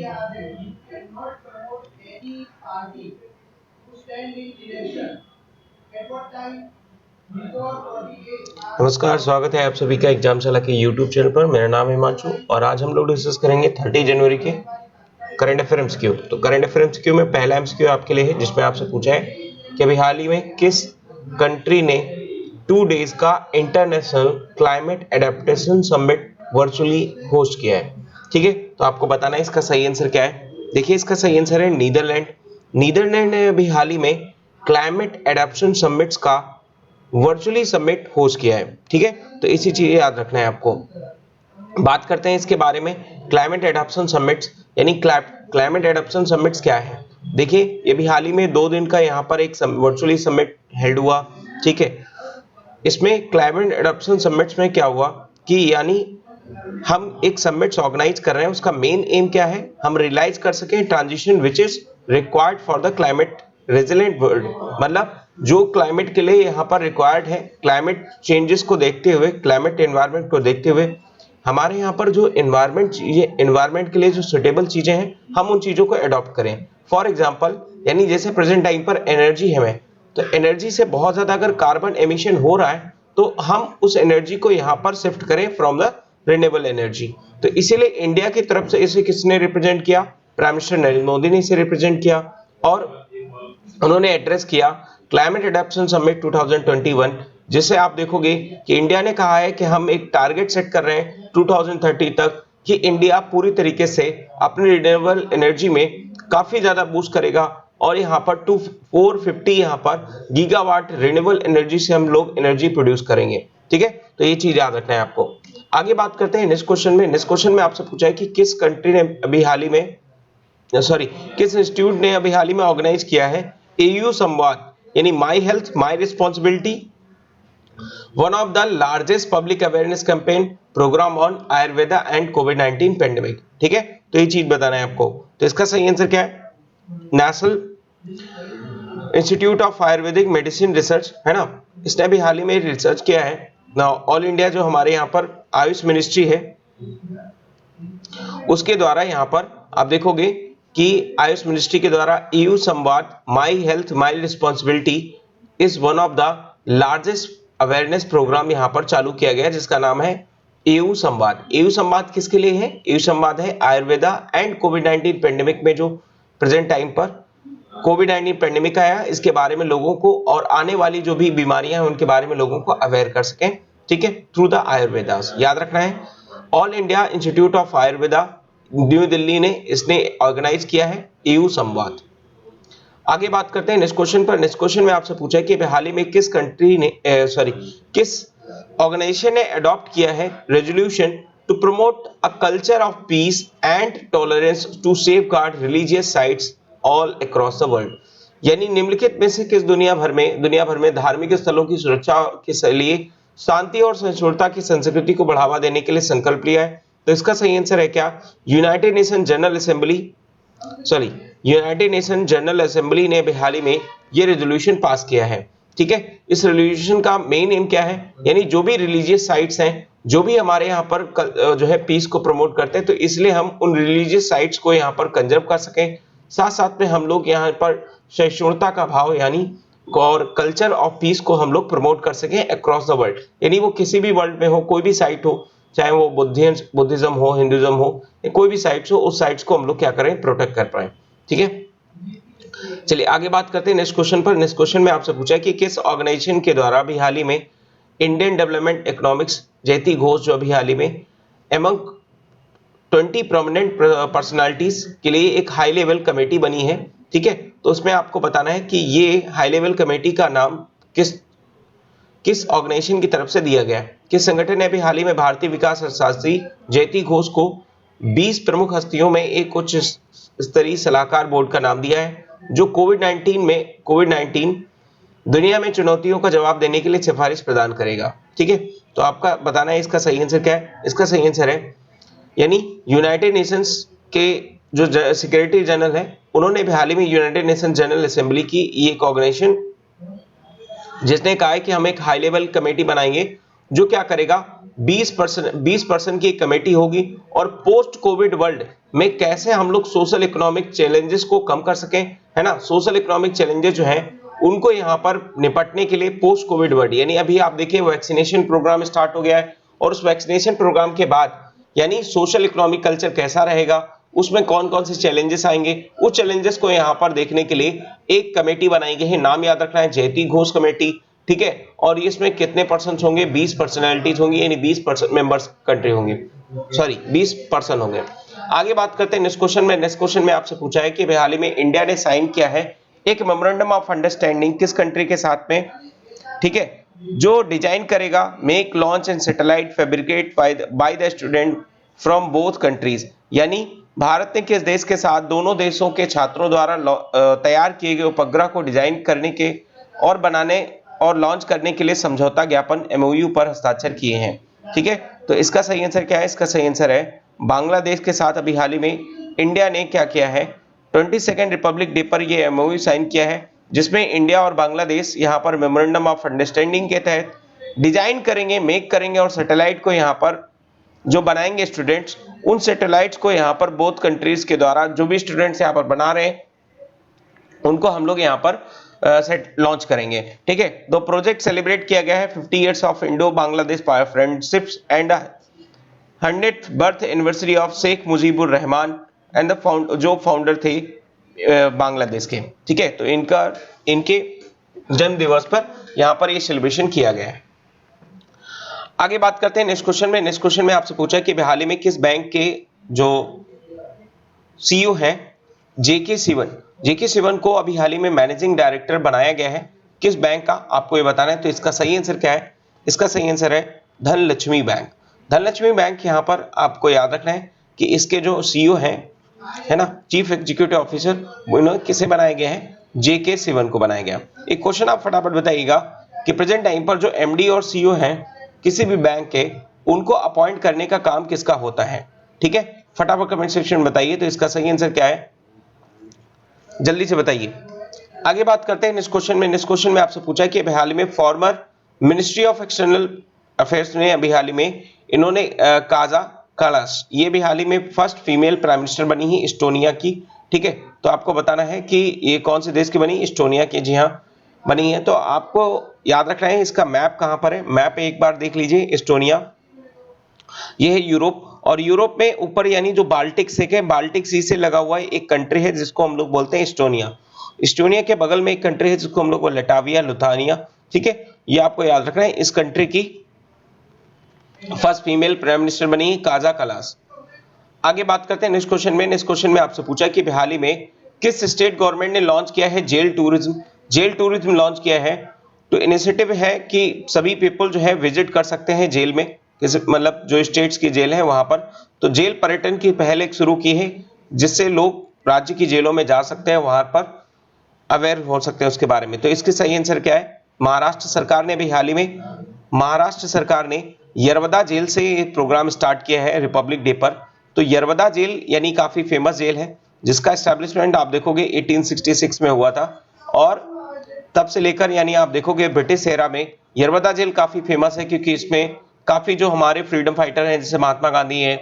India that you cannot promote any party to stand in election at what time before 48 hours। नमस्कार, स्वागत है आप सभी का एग्जाम साला के यूट्यूब चैनल पर। मेरा नाम है हिमांशु और आज हम लोग डिस्कस करेंगे 30 जनवरी के करंट अफेयर एमसीक्यू। तो करंट अफेयर एमसीक्यू में पहला एमसीक्यू आपके लिए है जिसमें आपसे पूछा है कि अभी हाल ही में किस कंट्री ने 2 डेज का international climate adaptation summit virtually host किया है। ठीक है, तो आपको बताना है इसका सही आंसर क्या है। देखिए, इसका सही आंसर है नीदरलैंड। नीदरलैंड ने अभी हाल ही में क्लाइमेट एडेप्टेशन समिट्स का वर्चुअली समिट होस्ट किया है। ठीक है, तो इसी चीज याद रखना है आपको। बात करते हैं इसके बारे में, क्लाइमेट एडेप्टेशन समिट्स यानी क्लाइमेट एडेप्टेशन समिट्स क्या है। देखिए, ये भी हाल ही में 2 दिन का यहाँ पर एक वर्चुअली समिट हेल्ड हुआ। ठीक है, इसमें क्लाइमेट एडेप्टेशन समिट्स में क्या हुआ कि यानी हम एक समिट्स ऑर्गेनाइज कर रहे हैं, उसका मेन एम क्या है, हम रियलाइज कर सकें transition which is required for the climate resilient world. मतलब जो क्लाइमेट के लिए यहाँ पर रिक्वायर्ड है, क्लाइमेट चेंजेस को देखते हुए, क्लाइमेट एनवायरनमेंट को देखते हुए हमारे यहाँ पर जो एनवायरनमेंट के लिए जो सुटेबल चीजें हैं, हम उन चीजों को अडॉप्ट करें। फॉर एग्जाम्पल, यानी जैसे प्रेजेंट टाइम पर एनर्जी है, तो एनर्जी से बहुत ज्यादा अगर कार्बन एमिशन हो रहा है तो हम उस एनर्जी को यहाँ पर शिफ्ट करें फ्रॉम द रिन्यूएबल एनर्जी। तो इसीलिए इंडिया की तरफ से इसे किसने रिप्रेजेंट किया, प्राइम मिनिस्टर नरेंद्र मोदी ने इसे रिप्रेजेंट किया और उन्होंने एड्रेस किया क्लाइमेट एडेप्टेशन समिट 2021, जिसे आप देखोगे कि इंडिया ने कहा है कि हम एक टारगेट सेट कर रहे हैं 2030 तक कि इंडिया पूरी तरीके से अपनी रिन्यूएबल एनर्जी में काफी ज्यादा बूस्ट करेगा और यहाँ पर 450 यहाँ पर गीगावाट रिन्यूएबल एनर्जी से हम लोग एनर्जी प्रोड्यूस करेंगे। ठीक है, तो ये चीज याद रखना है आपको। आगे बात करते हैं नेक्स्ट क्वेश्चन में। नेक्स्ट क्वेश्चन में आपसे पूछा है कि किस कंट्री ने अभी हाल ही में किस इंस्टीट्यूट ने अभी हाल ही में ऑर्गेनाइज किया है एयू संवाद यानी my health my responsibility, one of the largest public awareness campaign program on Ayurveda and कोविड-19 पेंडेमिक। ठीक है, तो ये चीज बताना है आपको। तो इसका सही आंसर क्या है, national institute of Ayurvedic medicine research है ना, इसने अभी हाल ही में रिसर्च किया है। ऑल इंडिया जो हमारे यहाँ पर आयुष मिनिस्ट्री है उसके द्वारा यहाँ पर आप देखोगे कि आयुष मिनिस्ट्री के द्वारा Ayu Samvad my health my responsibility is one of the largest awareness program यहाँ पर चालू किया गया जिसका नाम है ईयू संवाद। ईयू संवाद किसके लिए है, ईयू संवाद है आयुर्वेदा एंड कोविड-19 पेंडेमिक में जो प्रेजेंट टाइम पर कोविड-19 पेंडेमिक आया, इसके बारे में लोगों को और आने वाली जो भी बीमारियां हैं उनके बारे में लोगों को अवेयर कर सकें। ठीक है, थ्रू द आयुर्वेदास। याद रखना है, all India institute of Ayurveda new Delhi ने इसने ऑर्गेनाइज किया है ईयू संवाद। आगे बात करते हैं नेक्स्ट क्वेश्चन पर। नेक्स्ट क्वेश्चन में आपसे पूछा है कि हाल ही में किस कंट्री ने किस ऑर्गेनाइजेशन ने अडॉप्ट किया है resolution to promote a culture of peace and tolerance to safeguard religious sites all across the world. यानी निम्नलिखित में से किस दुनिया भर में धार्मिक स्थलों की सुरक्षा के लिए शांति और सहिष्णुता की संस्कृति को बढ़ावा देने के लिए संकल्प लिया है। तो इसका सही आंसर है क्या, यूनाइटेड नेशन जनरल असेंबली ने हाल ही में ये रेजोल्यूशन पास किया है। ठीक है, इस रेजोल्यूशन का मेन एम क्या है, यानी जो भी रिलीजियस साइट्स हैं, जो भी हमारे यहाँ पर जो है पीस को प्रमोट करते हैं, तो इसलिए हम उन रिलीजियस साइट्स को यहाँ पर कंजर्व कर सकें, साथ साथ में हम लोग यहाँ पर सहिष्णुता का भाव यानी और कल्चर ऑफ पीस को हम लोग प्रमोट कर सकें अक्रॉस द वर्ल्ड। यानी वो किसी भी वर्ल्ड में हो, कोई भी साइट हो, चाहे वो बुद्धिज्म हो, हिंदुइज्म हो, कोई भी साइट्स हो, उस साइट्स को हम लोग क्या करें, प्रोटेक्ट कर पाए। ठीक है, चलिए आगे बात करते हैं नेक्स्ट क्वेश्चन पर। नेक्स्ट क्वेश्चन में आपसे पूछा है कि किस ऑर्गेनाइजेशन के द्वारा अभी हाल ही में इंडियन डेवलपमेंट इकोनॉमिक्स जयती घोष जो अभी हाल ही में एमंग 20 प्रोमिनेंट पर्सनालिटीज के लिए एक हाई लेवल कमेटी बनी है। ठीक है, तो उसमें आपको बताना है कि ये हाई लेवल कमेटी का नाम किस ऑर्गेनाइजेशन की तरफ से दिया गया है। किस संगठन ने अभी हाल ही में भारतीय विकास अर्थशास्त्री जयती घोष को 20 प्रमुख हस्तियों में एक उच्च स्तरीय सलाहकार बोर्ड का नाम दिया है जो कोविड-19 दुनिया में चुनौतियों का जवाब देने के लिए सिफारिश प्रदान करेगा। ठीक है, तो आपका बताना है इसका सही आंसर क्या है। इसका सही आंसर है यानी यूनाइटेड नेशंस के जो सेक्रेटरी जनरल है, उन्होंने भी हाल ही में यूनाइटेड नेशन जनरल असेंबली की ये एक ऑर्गेनाइजेशन जिसने कहा है कि हम एक हाई लेवल कमेटी बनाएंगे जो क्या करेगा 20% की एक कमेटी होगी और पोस्ट कोविड वर्ल्ड में कैसे हम लोग सोशल इकोनॉमिक चैलेंजेस को कम कर सकें, है ना। सोशल इकोनॉमिक चैलेंजेस जो हैं उनको यहां पर निपटने के लिए पोस्ट कोविड वर्ल्ड, यानी अभी आप देखिए वैक्सीनेशन प्रोग्राम स्टार्ट हो गया है और उस वैक्सीनेशन प्रोग्राम के बाद यानी सोशल इकोनॉमिक कल्चर कैसा रहेगा, उसमें कौन कौन से चैलेंजेस आएंगे, उस चैलेंजेस को यहां पर देखने के लिए एक कमेटी बनाई गई है। नाम याद रखना है, जयती घोष कमेटी, ठीक है। और इसमें कितने पर्सन होंगे, 20 पर्सनैलिटीज होंगी, यानी 20 मेंबर्स कंट्री होंगी, सॉरी 20 पर्सन होंगे। आगे बात करते हैं नेक्स्ट क्वेश्चन में। नेक्स्ट क्वेश्चन में आपसे पूछा है कि हाल ही में इंडिया ने साइन किया है एक मेमोरेंडम ऑफ अंडरस्टैंडिंग किस कंट्री के साथ में, ठीक है, जो डिजाइन करेगा make launch and satellite fabricate by the student from both countries, यानी भारत ने किस देश के साथ दोनों देशों के छात्रों द्वारा तैयार किए गए उपग्रह को डिजाइन करने के और बनाने और लॉन्च करने के लिए समझौता ज्ञापन एमओयू पर हस्ताक्षर किए हैं, ठीक है। तो इसका सही आंसर क्या है, इसका सही आंसर है बांग्लादेश के साथ अभी हाल ही में इंडिया ने क्या किया है, 22nd रिपब्लिक डे पर ये एमओयू साइन किया है, जिसमें इंडिया और बांग्लादेश यहां पर मेमोरेंडम ऑफ अंडरस्टैंडिंग के तहत डिजाइन करेंगे, मेक करेंगे और सैटेलाइट को यहां पर जो बनाएंगे स्टूडेंट्स, उन सैटेलाइट्स को यहां पर बोथ कंट्रीज के द्वारा जो भी स्टूडेंट्स यहां पर बना रहे हैं उनको हम लोग यहां पर सेट लॉन्च करेंगे, ठीक है। तो प्रोजेक्ट सेलिब्रेट किया गया है 50 years of Indo Bangladesh friendships and 100th birth anniversary of Sheikh Mujibur Rahman and the जो फाउंडर थे बांग्लादेश के, ठीक है। तो इनके जन्म दिवस पर यहां पर ये सेलिब्रेशन किया गया है। आगे बात करते हैं नेक्स्ट क्वेश्चन में। नेक्स्ट क्वेश्चन में आपसे पूछा है कि हाल ही में किस बैंक के जो सीईओ हैं जेके सिवन को अभी हाल ही में मैनेजिंग डायरेक्टर बनाया गया है, किस बैंक का, आपको ये बताना है। तो इसका सही आंसर क्या है, इसका सही आंसर है धनलक्ष्मी बैंक। धनलक्ष्मी बैंक यहां पर आपको याद रखना है कि इसके जो सीईओ हैं, है ना, चीफ एग्जीक्यूटिव ऑफिसर, उन्होंने किसे बनाया गया है, जेके सिवन को बनाया गया। एक क्वेश्चन आप फटाफट बताइएगा कि प्रेजेंट टाइम पर जो एमडी और सीईओ हैं किसी भी बैंक के, उनको अपॉइंट करने का काम किसका होता है, ठीक है। फटाफट कमेंट सेक्शन में बताइए। तो इसका सही आंसर क्या है, जल्दी से बताइए। आगे बात करते हैं नेक्स्ट क्वेश्चन में। नेक्स्ट क्वेश्चन में आपसे पूछा है कि हाल ही में farmer ministry of external affairs ने अभी हाल ही में इन्होंने काजा कालास, ये भी हाल ही में फर्स्ट फीमेल प्राइम मिनिस्टर बनी है इस्टोनिया की, ठीक है। तो आपको बताना है कि ये कौन से देश की बनी, इस्टोनिया की, जी हाँ बनी है। तो आपको याद रखना है इसका मैप कहां पर है, मैप एक बार देख लीजिए। इस्टोनिया ये है यूरोप, और यूरोप में ऊपर यानी जो बाल्टिक से है, बाल्टिक सी से लगा हुआ है एक कंट्री है जिसको हम लोग बोलते हैं इस्टोनिया। इस्टोनिया के बगल में एक कंट्री है जिसको हम लोग लटाविया लुथानिया, ठीक है। ये आपको याद रखना है। इस कंट्री की फर्स्ट फीमेल प्राइम मिनिस्टर बनी काजा कलास। आगे बात करते हैं नेक्स्ट क्वेश्चन में। नेक्स्ट क्वेश्चन में आपसे पूछा कि हाल ही में किस स्टेट गवर्नमेंट ने लॉन्च किया है जेल टूरिज्म लॉन्च किया है। तो इनिशिएटिव है कि सभी पीपल जो है विजिट कर सकते हैं जेल में, मतलब जो स्टेट्स की जेल है वहां पर। तो जेल पर्यटन की पहल एक शुरू की है जिससे लोग राज्य की जेलों में जा सकते हैं, वहां पर अवेयर हो सकते हैं उसके बारे में। तो इसके सही आंसर क्या है, महाराष्ट्र सरकार ने भी हाल ही में महाराष्ट्र सरकार ने यरवदा जेल से एक प्रोग्राम स्टार्ट किया है रिपब्लिक डे पर। तो यरवदा जेल यानी काफी फेमस जेल है जिसका एस्टेब्लिशमेंट आप देखोगे 1866 में हुआ था, और तब से लेकर यानी आप देखोगे ब्रिटिश एरा में यरवदा जेल काफी फेमस है क्योंकि इसमें काफी जो हमारे फ्रीडम फाइटर हैं जैसे महात्मा गांधी हैं,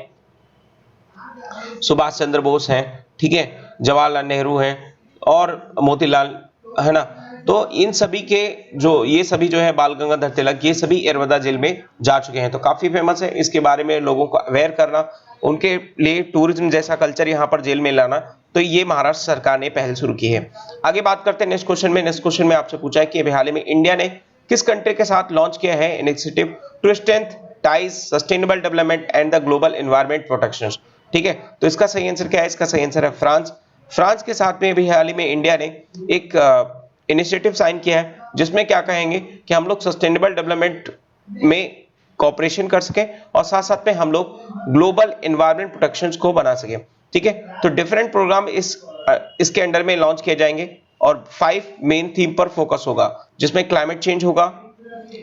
सुभाष चंद्र बोस हैं, ठीक है, जवाहरलाल नेहरू हैं और मोतीलाल, है ना। तो इन सभी के जो ये सभी जो है बाल गंगाधर तिलक, ये सभी यरवदा जेल में जा चुके हैं। तो काफी फेमस है, इसके बारे में लोगों को अवेयर करना, उनके लिए टूरिज्म जैसा कल्चर यहाँ पर जेल में लाना, तो ये महाराष्ट्र सरकार ने पहल शुरू की है। आगे बात करते हैं नेक्स्ट क्वेश्चन में। नेक्स्ट क्वेश्चन में आपसे पूछा है कि हाल ही में इंडिया ने किस कंट्री के साथ लॉन्च किया है initiative to strength ties sustainable development and the global environment protection, ठीक है। तो इसका सही आंसर क्या है, इसका सही आंसर है फ्रांस। फ्रांस के साथ में भी हाल ही में इंडिया ने एक इनिशिएटिव साइन किया है जिसमें क्या कहेंगे कि हम लोग सस्टेनेबल डेवलपमेंट में कोऑपरेशन कर सकें और साथ साथ में हम लोग ग्लोबल एनवायरनमेंट प्रोटेक्शन को बना सकें, ठीक है। तो डिफरेंट प्रोग्राम इसके अंडर में लॉन्च किए जाएंगे और 5 मेन थीम पर फोकस होगा, जिसमें क्लाइमेट चेंज होगा,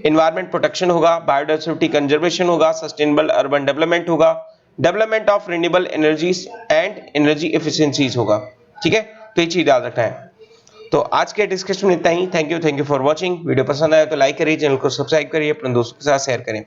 एनवायरनमेंट प्रोटेक्शन होगा, बायोडाइवर्सिटी कंजर्वेशन होगा, सस्टेनेबल अर्बन डेवलपमेंट होगा, development of renewable energies and energy efficiencies होगा, ठीक है। तो ये चीज याद रखना है। तो आज के डिस्कशन में इतना ही। Thank you for watching. Video पसंद आया तो लाइक करिए, चैनल को सब्सक्राइब करिए, अपने दोस्तों के साथ शेयर करें।